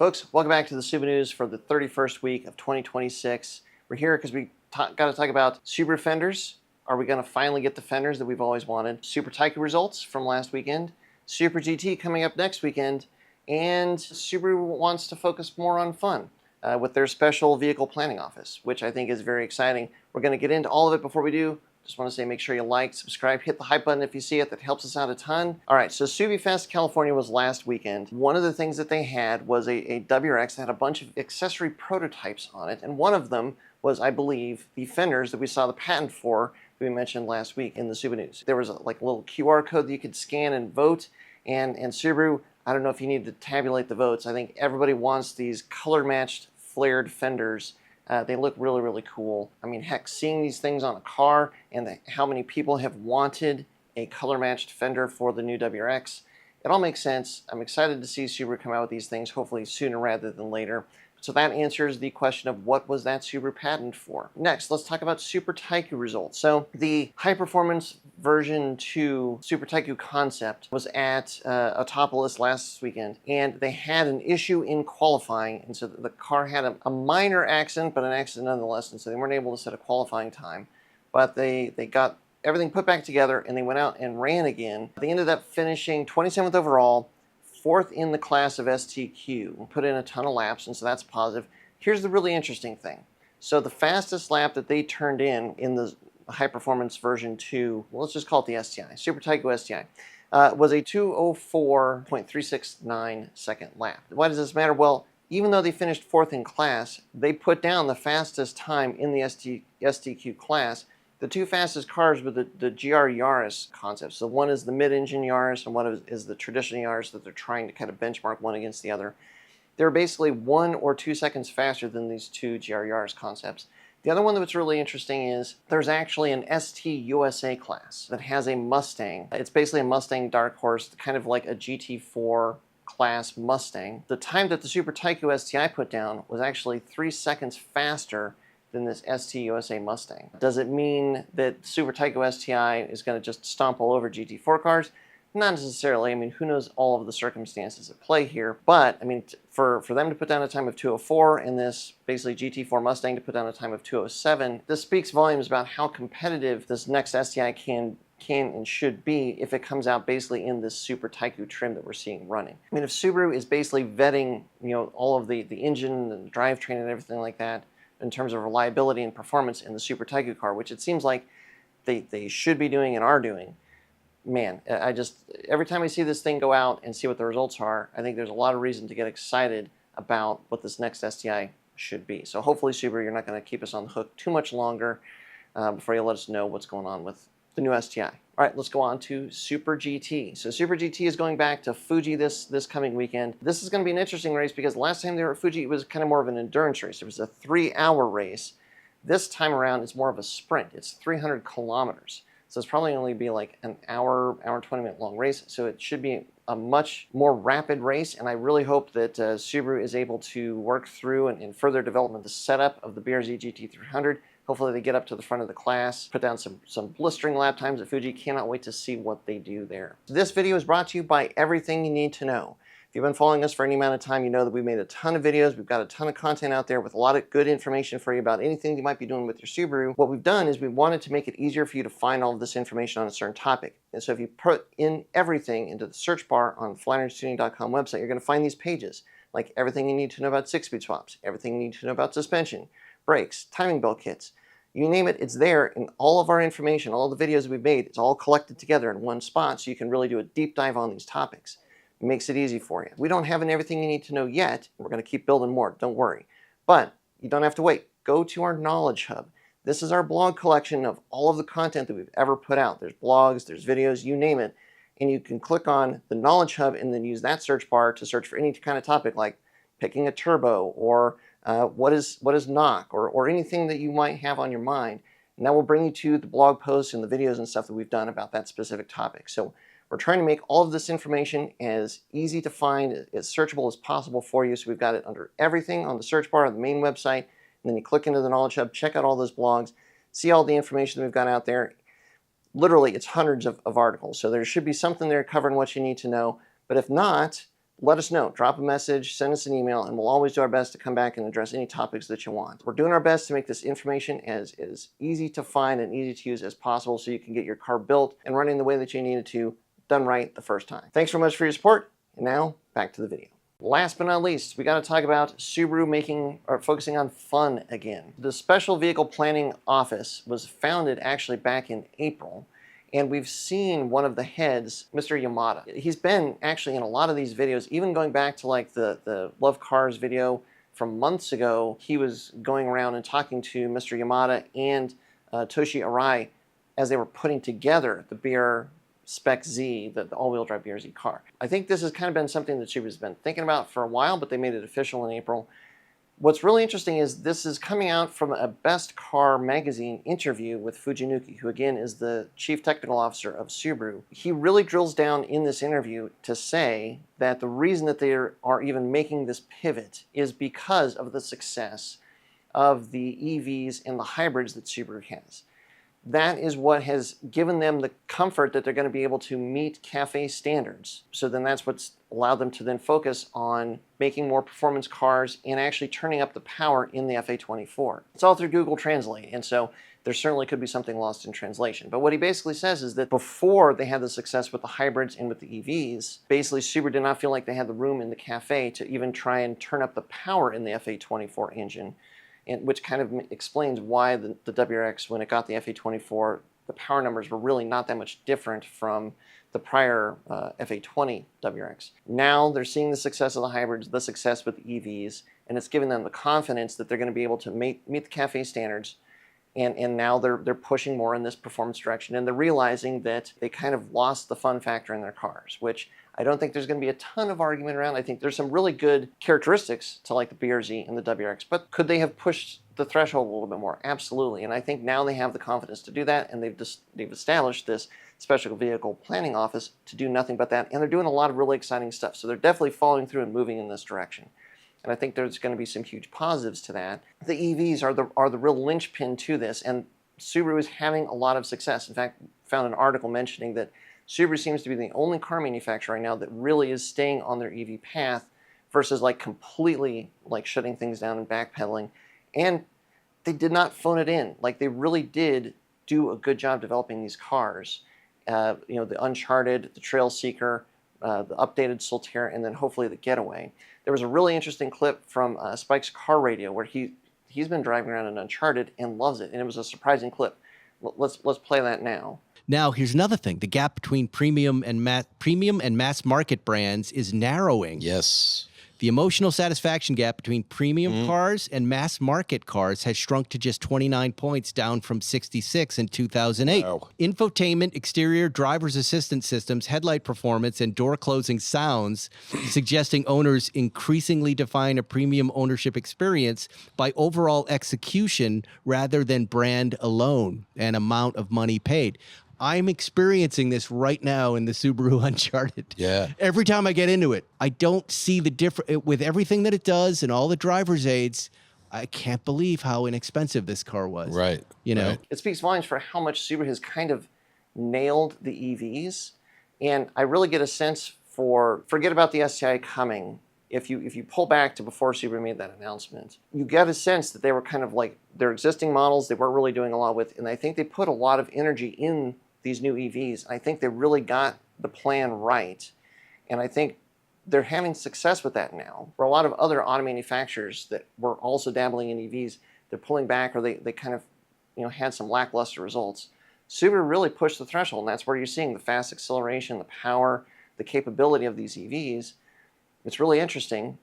Folks, welcome back to the SubaNews for the 31st week of 2026. We're here because we got to talk about Subaru fenders. Are we going to finally get the fenders that we've always wanted? Super Taikyu results from last weekend. Super GT coming up next weekend. And Subaru wants to focus more on fun with their special vehicle planning office, which I think is very exciting. We're going to get into all of it. Before we do, just want to say make sure you like, subscribe, hit the hype button if you see it. That helps us out a ton. All right, so Subifest California was last weekend. One of the things that they had was a WRX that had a bunch of accessory prototypes on it, and one of them was, I believe, the fenders that we saw the patent for that we mentioned last week in the SubaNews. There was a little QR code that you could scan and vote, and Subaru, I don't know if you need to tabulate the votes. I think everybody wants these color-matched flared fenders. They look really, really cool. I mean, heck, seeing these things on a car and how many people have wanted a color-matched fender for the new WRX, it all makes sense. I'm excited to see Subaru come out with these things, hopefully sooner rather than later. So that answers the question of what was that Subaru patent for. Next, let's talk about Super Taikyu results. So the high-performance version 2 Super Taikyu concept was at Autopolis last weekend, and they had an issue in qualifying, and so the car had a minor accident, but an accident nonetheless, and so they weren't able to set a qualifying time. But they got everything put back together, and they went out and ran again. They ended up finishing 27th overall, 4th in the class of STQ, put in a ton of laps, and so that's positive. Here's the really interesting thing. So the fastest lap that they turned in the high performance version 2, well, let's just call it the STI, Super Taikyu STI, was a 2:04.369 second lap. Why does this matter? Well, even though they finished 4th in class, they put down the fastest time in the STQ class. The two fastest cars were the GR Yaris concepts. So one is the mid-engine Yaris, and one is the traditional Yaris that they're trying to kind of benchmark one against the other. They're basically 1 or 2 seconds faster than these two GR Yaris concepts. The other one that's really interesting is there's actually an ST USA class that has a Mustang. It's basically a Mustang Dark Horse, kind of like a GT4 class Mustang. The time that the Super Taikyu STI put down was actually 3 seconds faster than this ST USA Mustang. Does it mean that Super Taikyu STI is going to just stomp all over GT4 cars? Not necessarily. I mean, who knows all of the circumstances at play here. But, I mean, for them to put down a time of 2:04 and this basically GT4 Mustang to put down a time of 2:07, this speaks volumes about how competitive this next STI can and should be if it comes out basically in this Super Taikyu trim that we're seeing running. I mean, if Subaru is basically vetting, all of the engine and the drivetrain and everything like that, in terms of reliability and performance in the Super Taikyu car, which it seems like they should be doing and are doing, man, every time I see this thing go out and see what the results are, I think there's a lot of reason to get excited about what this next STI should be. So hopefully, Subaru, you're not going to keep us on the hook too much longer before you let us know what's going on with the new STI. All right, let's go on to Super GT. So Super GT is going back to Fuji this coming weekend. This is going to be an interesting race because last time they were at Fuji, it was kind of more of an endurance race. It was a 3-hour race. This time around, it's more of a sprint. It's 300 kilometers. So it's probably only be like an hour 20-minute long race. So it should be a much more rapid race. And I really hope that Subaru is able to work through and further development the setup of the BRZ GT300. Hopefully they get up to the front of the class, put down some blistering lap times at Fuji. Cannot wait to see what they do there. This video is brought to you by Everything You Need to Know. If you've been following us for any amount of time, you know that we've made a ton of videos. We've got a ton of content out there with a lot of good information for you about anything you might be doing with your Subaru. What we've done is we wanted to make it easier for you to find all of this information on a certain topic. And so if you put in everything into the search bar on the flynerstuning.com website, you're going to find these pages, like everything you need to know about 6-speed swaps, everything you need to know about suspension, brakes, timing belt kits. You name it, it's there, and all of our information, all the videos we've made, it's all collected together in one spot so you can really do a deep dive on these topics. It makes it easy for you. We don't have everything you need to know yet. We're going to keep building more, don't worry. But you don't have to wait. Go to our Knowledge Hub. This is our blog collection of all of the content that we've ever put out. There's blogs, there's videos, you name it. And you can click on the Knowledge Hub and then use that search bar to search for any kind of topic like picking a turbo or what is knock or anything that you might have on your mind. And that will bring you to the blog posts and the videos and stuff that we've done about that specific topic. So we're trying to make all of this information as easy to find, as searchable as possible for you. So we've got it under everything on the search bar on the main website. And then you click into the Knowledge Hub, check out all those blogs, see all the information that we've got out there. Literally, it's hundreds of articles. So there should be something there covering what you need to know. But if not, let us know. Drop a message, send us an email, and we'll always do our best to come back and address any topics that you want. We're doing our best to make this information as easy to find and easy to use as possible so you can get your car built and running the way that you need it to, done right the first time. Thanks very much for your support, and now back to the video. Last but not least, we got to talk about Subaru focusing on fun again. The Special Vehicle Planning Office was founded actually back in April, and we've seen one of the heads, Mr. Yamada. He's been actually in a lot of these videos, even going back to like the Love Cars video from months ago. He was going around and talking to Mr. Yamada and Toshi Arai as they were putting together the BR Spec Z, the all-wheel drive BRZ car. I think this has kind of been something that Subaru's been thinking about for a while, but they made it official in April. What's really interesting is this is coming out from a Best Car magazine interview with Fujiniki, who again is the Chief Technical Officer of Subaru. He really drills down in this interview to say that the reason that they are even making this pivot is because of the success of the EVs and the hybrids that Subaru has. That is what has given them the comfort that they're going to be able to meet CAFE standards. So then that's what's allowed them to then focus on making more performance cars and actually turning up the power in the FA24. It's all through Google Translate, and so there certainly could be something lost in translation. But what he basically says is that before they had the success with the hybrids and with the EVs, basically Subaru did not feel like they had the room in the CAFE to even try and turn up the power in the FA24 engine. And which kind of explains why the WRX, when it got the FA24, the power numbers were really not that much different from the prior FA20 WRX. Now they're seeing the success of the hybrids, the success with the EVs, and it's giving them the confidence that they're going to be able to meet the CAFE standards. And now they're pushing more in this performance direction, and they're realizing that they kind of lost the fun factor in their cars, which I don't think there's going to be a ton of argument around. I think there's some really good characteristics to like the BRZ and the WRX, but could they have pushed the threshold a little bit more? Absolutely. And I think now they have the confidence to do that, and they've established this Special Vehicle Planning Office to do nothing but that, and they're doing a lot of really exciting stuff. So they're definitely following through and moving in this direction. And I think there's going to be some huge positives to that. The EVs are the real linchpin to this, and Subaru is having a lot of success. In fact, found an article mentioning that Subaru seems to be the only car manufacturer right now that really is staying on their EV path versus like completely like shutting things down and backpedaling. And they did not phone it in. Like they really did do a good job developing these cars. You know, the Uncharted, the Trail Seeker, the updated Solterra, and then hopefully the Getaway. There was a really interesting clip from Spike's Car Radio where he's been driving around in Uncharted and loves it, and it was a surprising clip. Let's play that now. Now, here's another thing. The gap between premium and mass market brands is narrowing. Yes. The emotional satisfaction gap between premium cars and mass market cars has shrunk to just 29 points, down from 66 in 2008. Wow. Infotainment, exterior, driver's assistance systems, headlight performance, and door closing sounds, suggesting owners increasingly define a premium ownership experience by overall execution rather than brand alone and amount of money paid. I'm experiencing this right now in the Subaru Uncharted. Yeah. Every time I get into it, I don't see the difference with everything that it does and all the driver's aids. I can't believe how inexpensive this car was. Right. You know, It speaks volumes for how much Subaru has kind of nailed the EVs. And I really get a sense forget about the STI coming. If you pull back to before Subaru made that announcement, you get a sense that they were kind of like their existing models they weren't really doing a lot with. And I think they put a lot of energy in these new EVs. I think they really got the plan right. And I think they're having success with that now. For a lot of other auto manufacturers that were also dabbling in EVs, they're pulling back, or they kind of had some lackluster results. Subaru really pushed the threshold, and that's where you're seeing the fast acceleration, the power, the capability of these EVs. It's really interesting.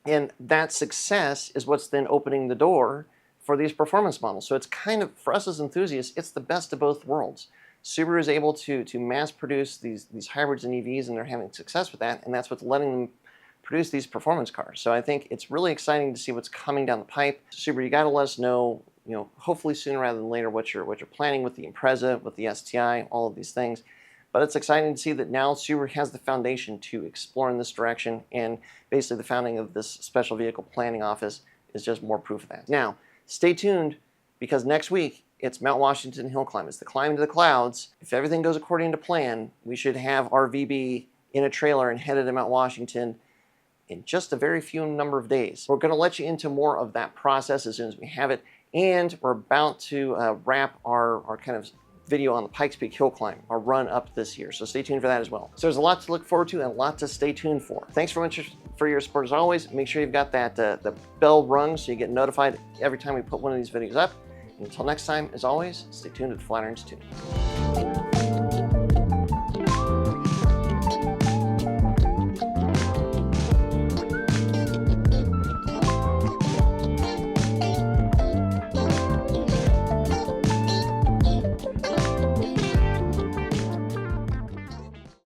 And that success is what's then opening the door for these performance models. So it's kind of, for us as enthusiasts, it's the best of both worlds. Subaru is able to mass produce these hybrids and EVs, and they're having success with that, and that's what's letting them produce these performance cars. So I think it's really exciting to see what's coming down the pipe. Subaru, you got to let us know, hopefully sooner rather than later, what you're planning with the Impreza, with the STI, all of these things. But it's exciting to see that now Subaru has the foundation to explore in this direction, and basically the founding of this Special Vehicle Planning Office is just more proof of that. Now, stay tuned, because next week it's Mount Washington Hill Climb. It's the climb to the clouds. If everything goes according to plan, we should have our VB in a trailer and headed to Mount Washington in just a very few number of days. We're going to let you into more of that process as soon as we have it, and we're about to wrap our kind of video on the Pikes Peak Hill Climb, our run up this year. So stay tuned for that as well. So there's a lot to look forward to and a lot to stay tuned for. Thanks very much for your support as always. Make sure you've got that the bell rung so you get notified every time we put one of these videos up. And until next time, as always, stay tuned to the Flatiron Institute.